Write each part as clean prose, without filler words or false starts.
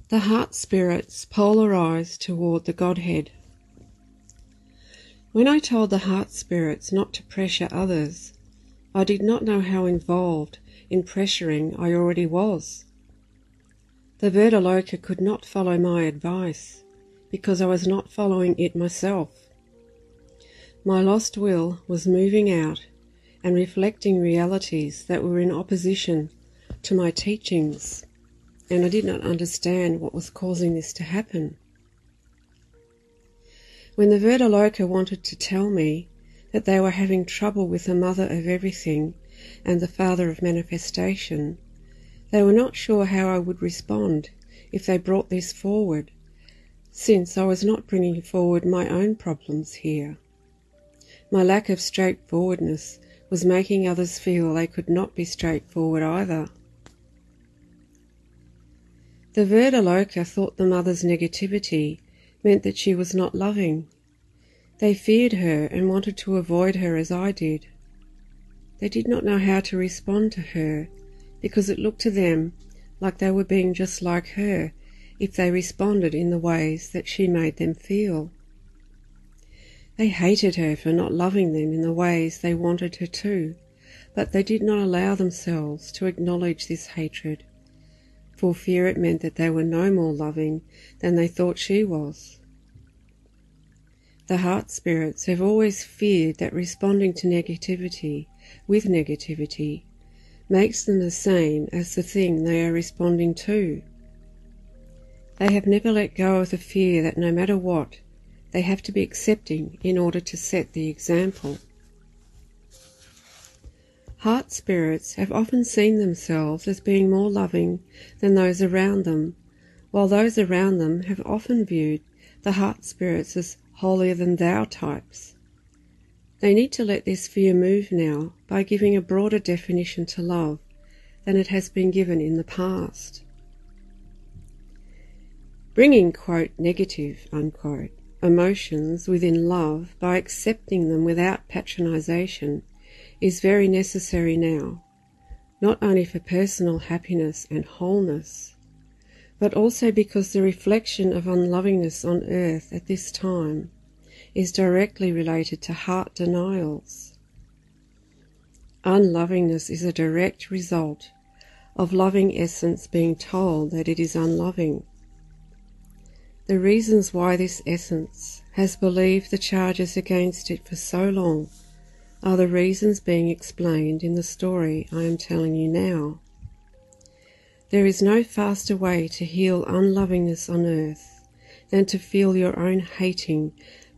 The heart spirits polarize toward the Godhead. When I told the heart spirits not to pressure others, I did not know how involved in pressuring I already was. The Vedaloka could not follow my advice because I was not following it myself. My lost will was moving out and reflecting realities that were in opposition to my teachings, and I did not understand what was causing this to happen. When the Vedaloka wanted to tell me that they were having trouble with the mother of everything and the father of manifestation, they were not sure how I would respond if they brought this forward, since I was not bringing forward my own problems here. My lack of straightforwardness was making others feel they could not be straightforward either. The Vedaloka thought the mother's negativity meant that she was not loving. They feared her and wanted to avoid her as I did. They did not know how to respond to her because it looked to them like they were being just like her if they responded in the ways that she made them feel. They hated her for not loving them in the ways they wanted her to, but they did not allow themselves to acknowledge this hatred, for fear it meant that they were no more loving than they thought she was. The heart spirits have always feared that responding to negativity with negativity makes them the same as the thing they are responding to. They have never let go of the fear that no matter what, they have to be accepting in order to set the example. Heart spirits have often seen themselves as being more loving than those around them, while those around them have often viewed the heart spirits as holier-than-thou types. They need to let this fear move now by giving a broader definition to love than it has been given in the past. Bringing, quote, negative, unquote, emotions within love by accepting them without patronization is very necessary now, not only for personal happiness and wholeness, but also because the reflection of unlovingness on earth at this time is directly related to heart denials. Unlovingness is a direct result of loving essence being told that it is unloving. The reasons why this essence has believed the charges against it for so long are the reasons being explained in the story I am telling you now. There is no faster way to heal unlovingness on earth than to feel your own hating,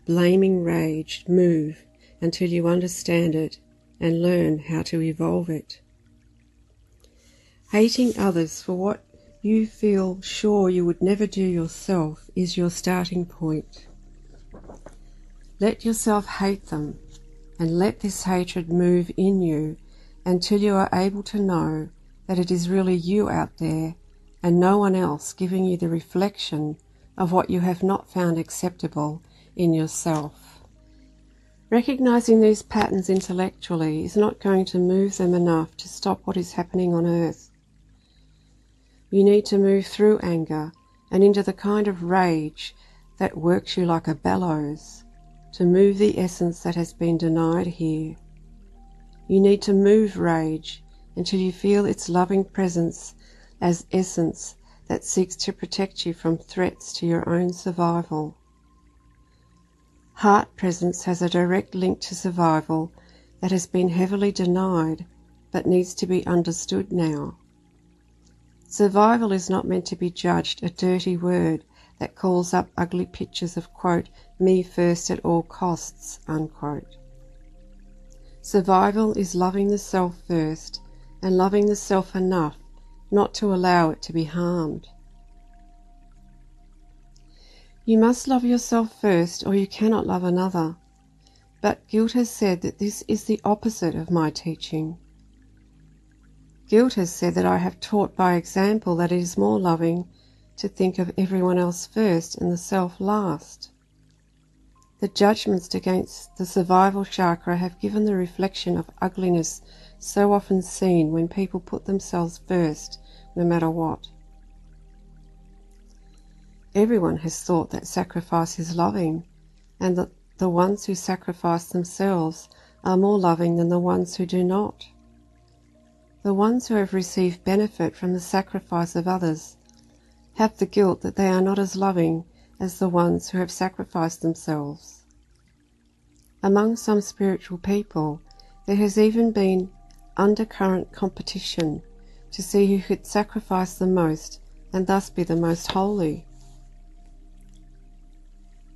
blaming rage move until you understand it and learn how to evolve it. Hating others for what you feel sure you would never do yourself is your starting point. Let yourself hate them and let this hatred move in you until you are able to know that it is really you out there and no one else giving you the reflection of what you have not found acceptable in yourself. Recognizing these patterns intellectually is not going to move them enough to stop what is happening on earth. You need to move through anger and into the kind of rage that works you like a bellows to move the essence that has been denied here. You need to move rage until you feel its loving presence as essence that seeks to protect you from threats to your own survival. Heart presence has a direct link to survival that has been heavily denied but needs to be understood now. Survival is not meant to be judged a dirty word that calls up ugly pictures of, quote, me first at all costs, unquote. Survival is loving the self first and loving the self enough not to allow it to be harmed. You must love yourself first or you cannot love another, but guilt has said that this is the opposite of my teaching. Guilt has said that I have taught by example that it is more loving to think of everyone else first and the self last. The judgments against the survival chakra have given the reflection of ugliness so often seen when people put themselves first, no matter what. Everyone has thought that sacrifice is loving, and that the ones who sacrifice themselves are more loving than the ones who do not. The ones who have received benefit from the sacrifice of others have the guilt that they are not as loving as the ones who have sacrificed themselves. Among some spiritual people, there has even been undercurrent competition to see who could sacrifice the most and thus be the most holy.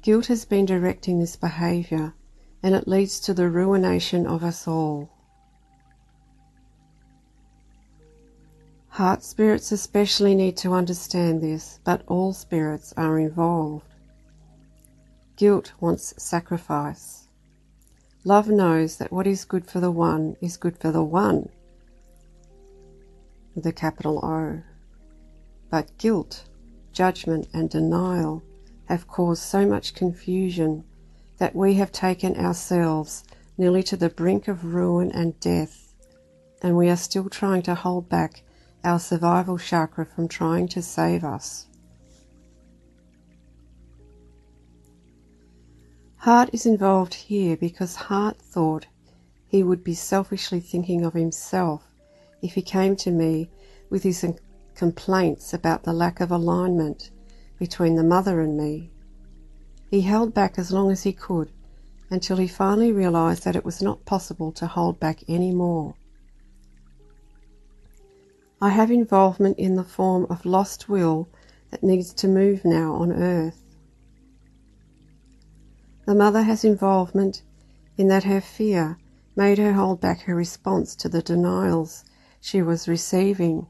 Guilt has been directing this behaviour, and it leads to the ruination of us all. Heart spirits especially need to understand this, but all spirits are involved. Guilt wants sacrifice. Love knows that what is good for the one is good for the one, with a capital O. But guilt, judgment and denial have caused so much confusion that we have taken ourselves nearly to the brink of ruin and death, and we are still trying to hold back our survival chakra from trying to save us. Heart is involved here because Heart thought he would be selfishly thinking of himself if he came to me with his complaints about the lack of alignment between the mother and me. He held back as long as he could until he finally realized that it was not possible to hold back any more. I have involvement in the form of lost will that needs to move now on earth. The mother has involvement in that her fear made her hold back her response to the denials she was receiving.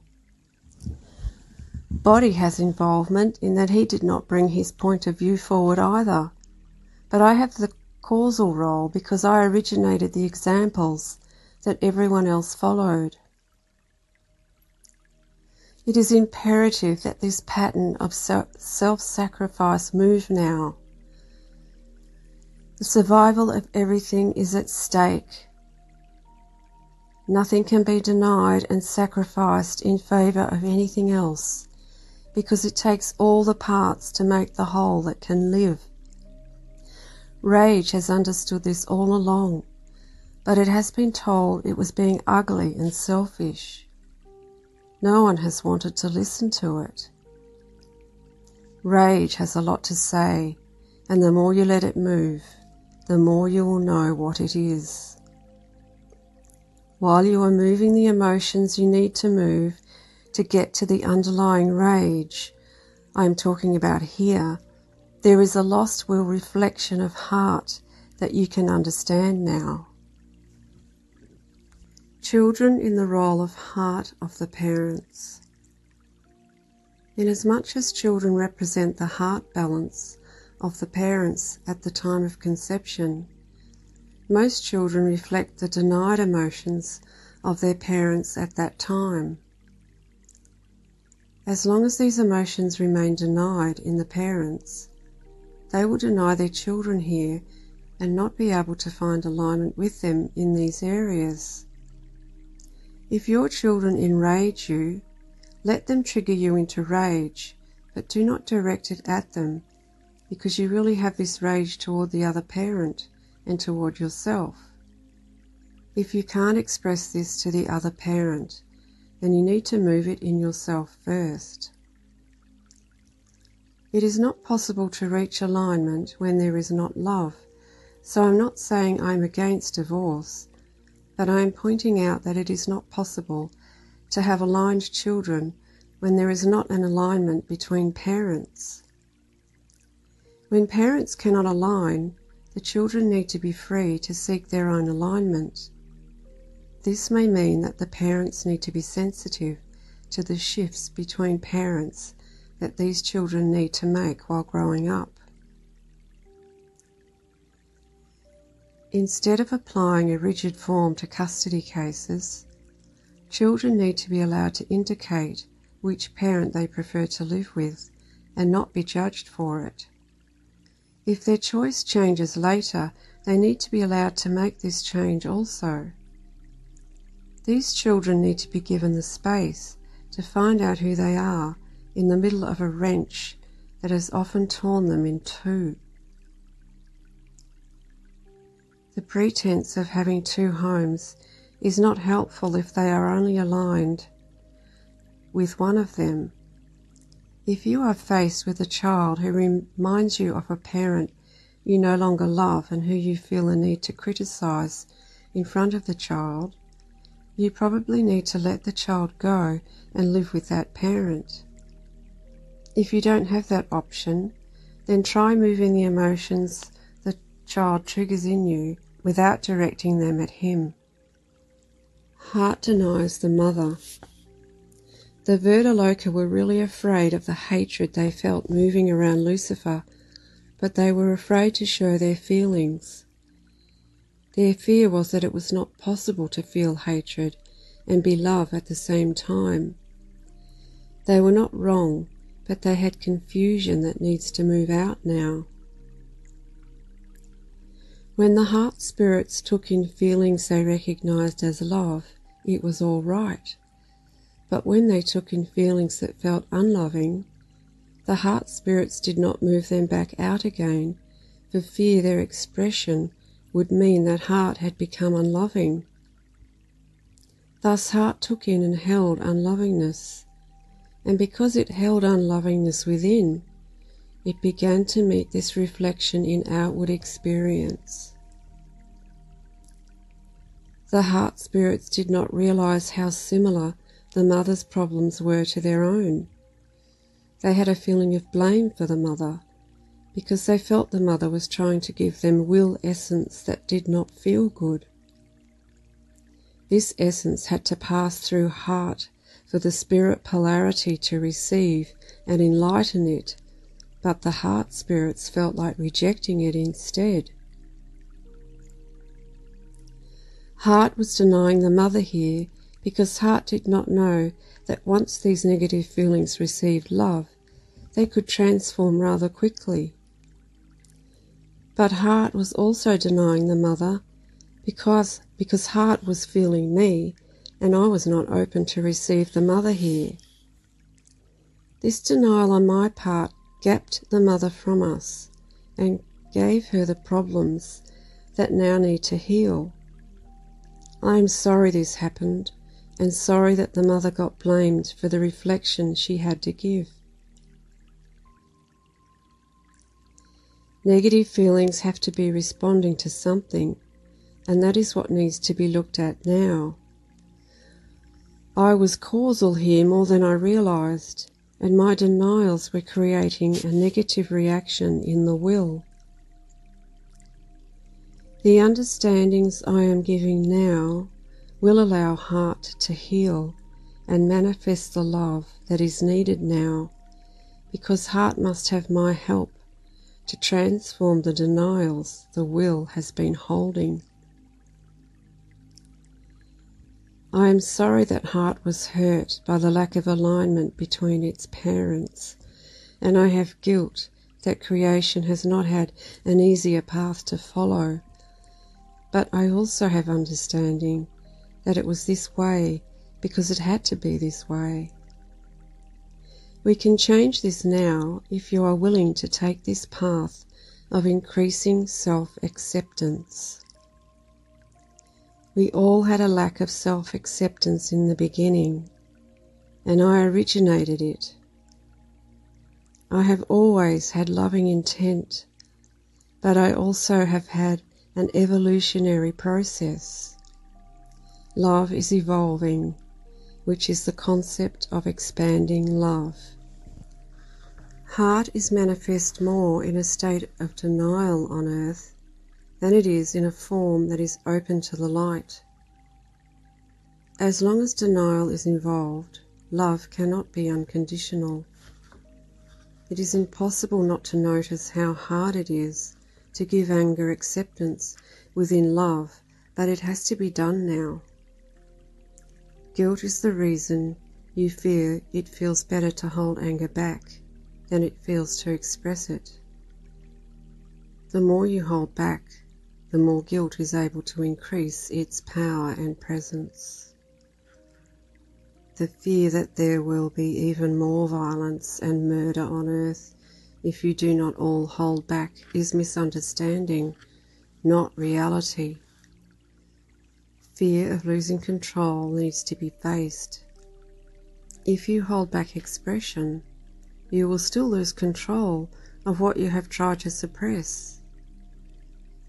Body has involvement in that he did not bring his point of view forward either, but I have the causal role because I originated the examples that everyone else followed. It is imperative that this pattern of self-sacrifice move now. The survival of everything is at stake. Nothing can be denied and sacrificed in favour of anything else, because it takes all the parts to make the whole that can live. Rage has understood this all along, but it has been told it was being ugly and selfish. No one has wanted to listen to it. Rage has a lot to say, and the more you let it move, the more you will know what it is. While you are moving the emotions you need to move to get to the underlying rage I am talking about here, there is a lost will reflection of heart that you can understand now. Children in the role of heart of the parents. Inasmuch as children represent the heart balance of the parents at the time of conception, most children reflect the denied emotions of their parents at that time. As long as these emotions remain denied in the parents, they will deny their children here and not be able to find alignment with them in these areas. If your children enrage you, let them trigger you into rage, but do not direct it at them, because you really have this rage toward the other parent and toward yourself. If you can't express this to the other parent, then you need to move it in yourself first. It is not possible to reach alignment when there is not love, so I'm not saying I'm against divorce, but I am pointing out that it is not possible to have aligned children when there is not an alignment between parents. When parents cannot align, the children need to be free to seek their own alignment. This may mean that the parents need to be sensitive to the shifts between parents that these children need to make while growing up. Instead of applying a rigid form to custody cases, children need to be allowed to indicate which parent they prefer to live with and not be judged for it. If their choice changes later, they need to be allowed to make this change also. These children need to be given the space to find out who they are in the middle of a wrench that has often torn them in two. The pretense of having two homes is not helpful if they are only aligned with one of them. If you are faced with a child who reminds you of a parent you no longer love and who you feel a need to criticize in front of the child, you probably need to let the child go and live with that parent. If you don't have that option, then try moving the emotions the child triggers in you without directing them at him. Heart denies the mother. The Verdaloka were really afraid of the hatred they felt moving around Lucifer, but they were afraid to show their feelings. Their fear was that it was not possible to feel hatred and be love at the same time. They were not wrong, but they had confusion that needs to move out now. When the heart spirits took in feelings they recognized as love, it was all right. But when they took in feelings that felt unloving, the heart spirits did not move them back out again, for fear their expression would mean that heart had become unloving. Thus heart took in and held unlovingness, and because it held unlovingness within, it began to meet this reflection in outward experience. The heart spirits did not realize how similar the mother's problems were to their own. They had a feeling of blame for the mother because they felt the mother was trying to give them will essence that did not feel good. This essence had to pass through heart for the spirit polarity to receive and enlighten it, but the heart spirits felt like rejecting it instead. Heart was denying the mother here because heart did not know that once these negative feelings received love, they could transform rather quickly. But heart was also denying the mother because heart was feeling me and I was not open to receive the mother here. This denial on my part gapped the mother from us and gave her the problems that now need to heal. I am sorry this happened, and sorry that the mother got blamed for the reflection she had to give. Negative feelings have to be responding to something, and that is what needs to be looked at now. I was causal here more than I realized, and my denials were creating a negative reaction in the will. The understandings I am giving now will allow heart to heal and manifest the love that is needed now, because heart must have my help to transform the denials the will has been holding. I am sorry that heart was hurt by the lack of alignment between its parents, and I have guilt that creation has not had an easier path to follow. But I also have understanding that it was this way because it had to be this way. We can change this now if you are willing to take this path of increasing self-acceptance. We all had a lack of self-acceptance in the beginning, and I originated it. I have always had loving intent, but I also have had an evolutionary process. Love is evolving, which is the concept of expanding love. Heart is manifest more in a state of denial on earth than it is in a form that is open to the light. As long as denial is involved, love cannot be unconditional. It is impossible not to notice how hard it is to give anger acceptance within love, but it has to be done now. Guilt is the reason you fear it feels better to hold anger back than it feels to express it. The more you hold back, the more guilt is able to increase its power and presence. The fear that there will be even more violence and murder on earth if you do not all hold back, is misunderstanding, not reality. Fear of losing control needs to be faced. If you hold back expression, you will still lose control of what you have tried to suppress.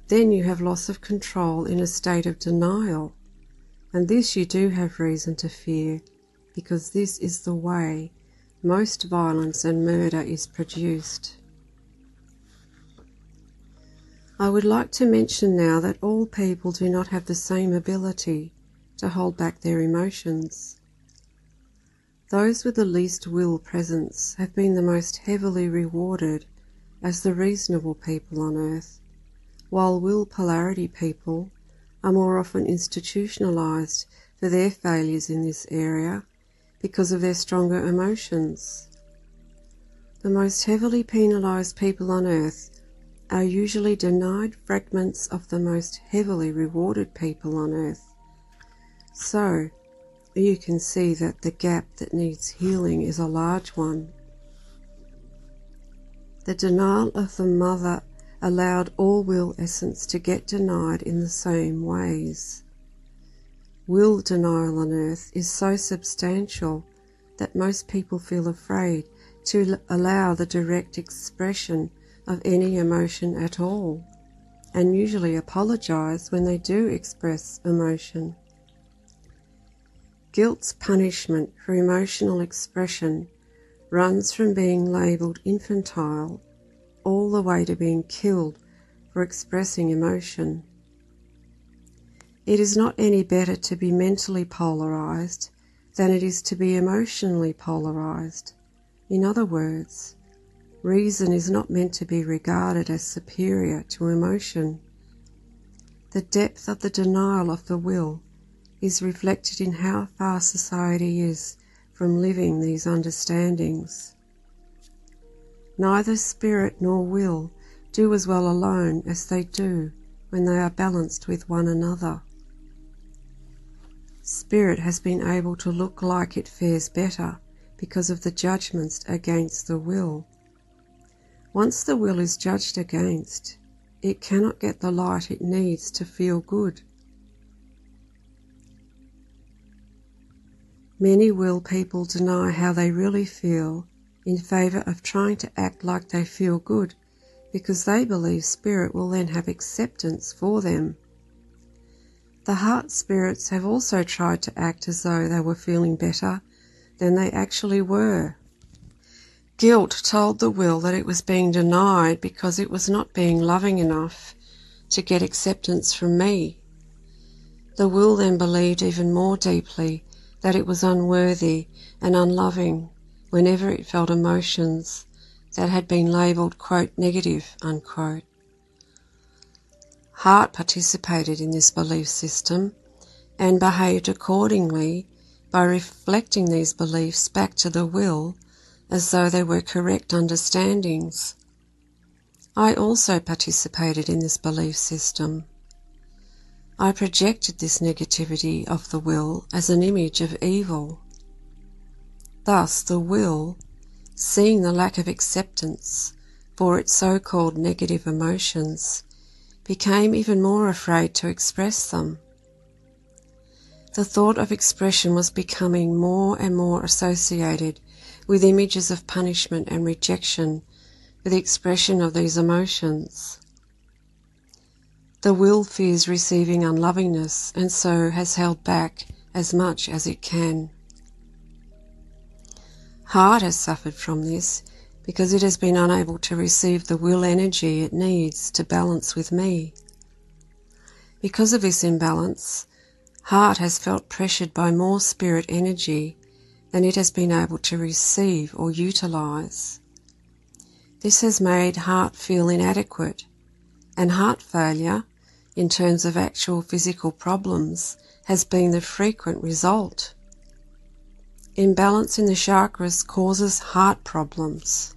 Then you have loss of control in a state of denial, and this you do have reason to fear, because this is the way most violence and murder is produced. I would like to mention now that all people do not have the same ability to hold back their emotions. Those with the least will presence have been the most heavily rewarded as the reasonable people on earth, while will polarity people are more often institutionalized for their failures in this area because of their stronger emotions. The most heavily penalized people on earth are usually denied fragments of the most heavily rewarded people on earth. So, you can see that the gap that needs healing is a large one. The denial of the mother allowed all will essence to get denied in the same ways. Will denial on earth is so substantial that most people feel afraid to allow the direct expression of any emotion at all, and usually apologize when they do express emotion. Guilt's punishment for emotional expression runs from being labelled infantile all the way to being killed for expressing emotion. It is not any better to be mentally polarized than it is to be emotionally polarized. In other words, reason is not meant to be regarded as superior to emotion. The depth of the denial of the will is reflected in how far society is from living these understandings. Neither spirit nor will do as well alone as they do when they are balanced with one another. Spirit has been able to look like it fares better because of the judgments against the will. Once the will is judged against, it cannot get the light it needs to feel good. Many will people deny how they really feel in favour of trying to act like they feel good because they believe spirit will then have acceptance for them. The heart spirits have also tried to act as though they were feeling better than they actually were. Guilt told the will that it was being denied because it was not being loving enough to get acceptance from me. The will then believed even more deeply that it was unworthy and unloving whenever it felt emotions that had been labelled, quote, negative, unquote. Heart participated in this belief system and behaved accordingly by reflecting these beliefs back to the will as though they were correct understandings. I also participated in this belief system. I projected this negativity of the will as an image of evil. Thus the will, seeing the lack of acceptance for its so-called negative emotions, became even more afraid to express them. The thought of expression was becoming more and more associated with images of punishment and rejection for the expression of these emotions. The will fears receiving unlovingness and so has held back as much as it can. Heart has suffered from this because it has been unable to receive the will energy it needs to balance with me. Because of this imbalance, heart has felt pressured by more spirit energy than it has been able to receive or utilize. This has made heart feel inadequate, and heart failure, in terms of actual physical problems, has been the frequent result. Imbalance in the chakras causes heart problems.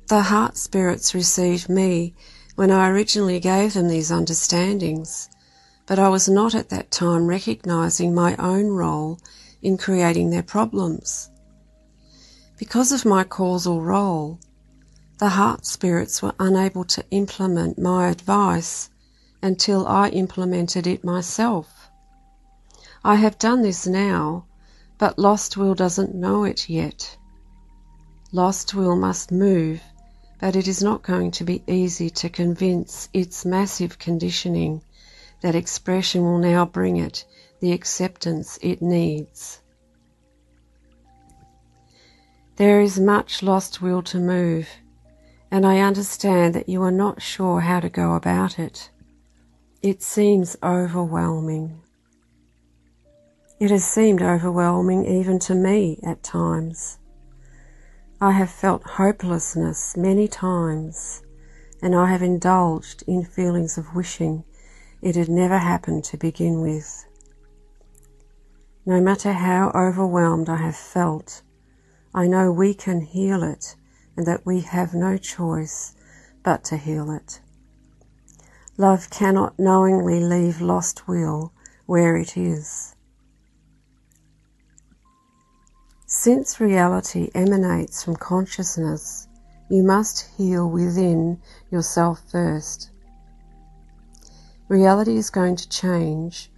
The heart spirits received me when I originally gave them these understandings, but I was not at that time recognizing my own role in creating their problems. Because of my causal role, the heart spirits were unable to implement my advice until I implemented it myself. I have done this now, but Lost Will doesn't know it yet. Lost Will must move, but it is not going to be easy to convince its massive conditioning that expression will now bring it the acceptance it needs. There is much lost will to move, and I understand that you are not sure how to go about it. It seems overwhelming. It has seemed overwhelming even to me at times. I have felt hopelessness many times, and I have indulged in feelings of wishing it had never happened to begin with. No matter how overwhelmed I have felt, I know we can heal it and that we have no choice but to heal it. Love cannot knowingly leave lost will where it is. Since reality emanates from consciousness, you must heal within yourself first. Reality is going to change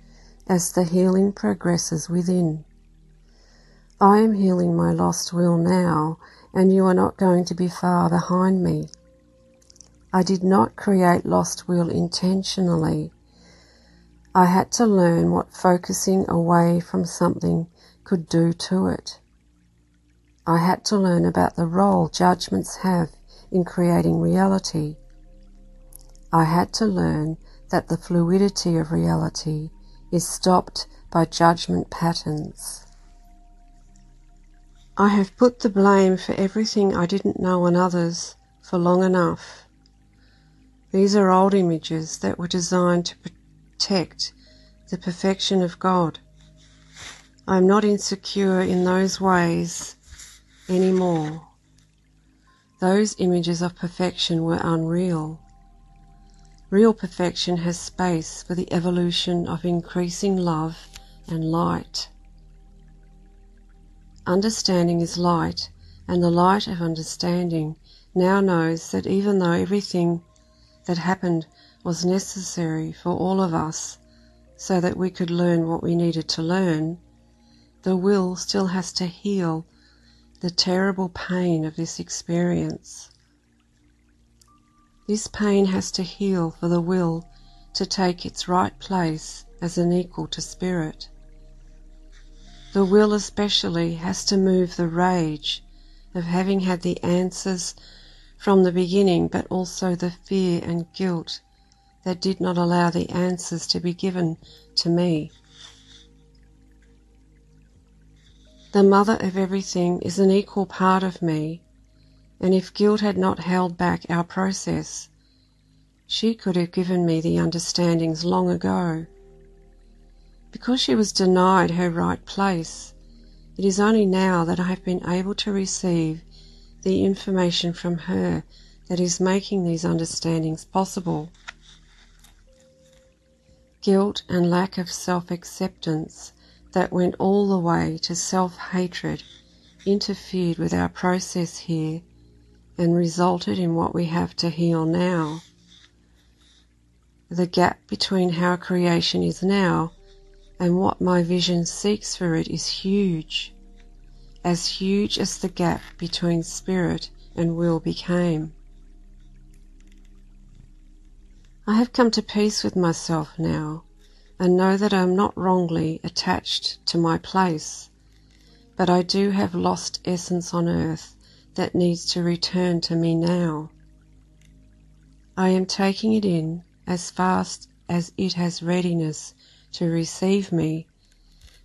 as the healing progresses within. I am healing my lost will now, and you are not going to be far behind me. I did not create lost will intentionally. I had to learn what focusing away from something could do to it. I had to learn about the role judgments have in creating reality. I had to learn that the fluidity of reality is stopped by judgment patterns. I have put the blame for everything I didn't know on others for long enough. These are old images that were designed to protect the perfection of God. I am not insecure in those ways anymore. Those images of perfection were unreal. Real perfection has space for the evolution of increasing love and light. Understanding is light, and the light of understanding now knows that even though everything that happened was necessary for all of us so that we could learn what we needed to learn, the will still has to heal the terrible pain of this experience. This pain has to heal for the will to take its right place as an equal to spirit. The will especially has to move the rage of having had the answers from the beginning, but also the fear and guilt that did not allow the answers to be given to me. The mother of everything is an equal part of me, and if guilt had not held back our process, she could have given me the understandings long ago. Because she was denied her right place, it is only now that I have been able to receive the information from her that is making these understandings possible. Guilt and lack of self-acceptance that went all the way to self-hatred interfered with our process here and resulted in what we have to heal now. The gap between how creation is now and what my vision seeks for it is huge as the gap between spirit and will became. I have come to peace with myself now and know that I am not wrongly attached to my place, but I do have lost essence on earth that needs to return to me now. I am taking it in as fast as it has readiness to receive me,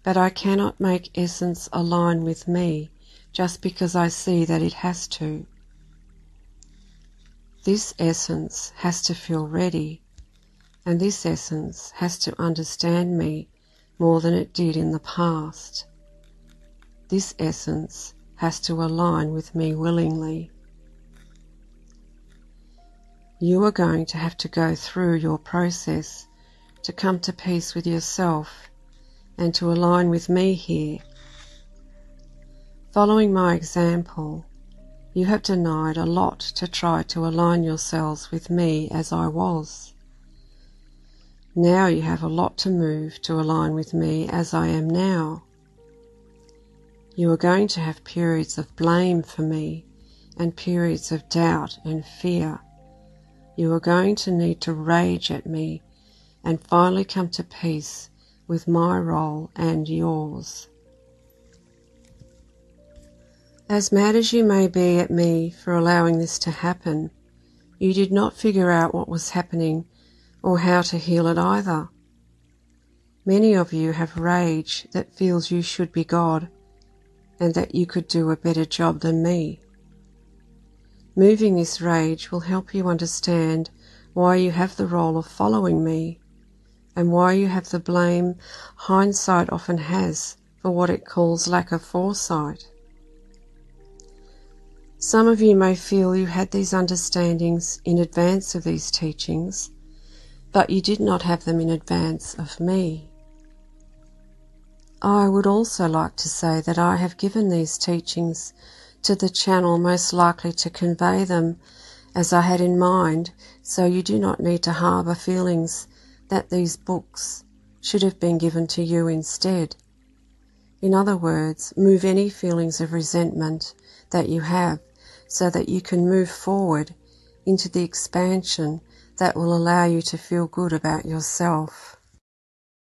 but I cannot make essence align with me just because I see that it has to. This essence has to feel ready, and this essence has to understand me more than it did in the past. This essence has to align with me willingly. You are going to have to go through your process to come to peace with yourself and to align with me here. Following my example, you have denied a lot to try to align yourselves with me as I was. Now you have a lot to move to align with me as I am now. You are going to have periods of blame for me and periods of doubt and fear. You are going to need to rage at me and finally come to peace with my role and yours. As mad as you may be at me for allowing this to happen, you did not figure out what was happening or how to heal it either. Many of you have rage that feels you should be God and that you could do a better job than me. Moving this rage will help you understand why you have the role of following me and why you have the blame hindsight often has for what it calls lack of foresight. Some of you may feel you had these understandings in advance of these teachings, but you did not have them in advance of me. I would also like to say that I have given these teachings to the channel most likely to convey them as I had in mind, so you do not need to harbour feelings that these books should have been given to you instead. In other words, move any feelings of resentment that you have so that you can move forward into the expansion that will allow you to feel good about yourself.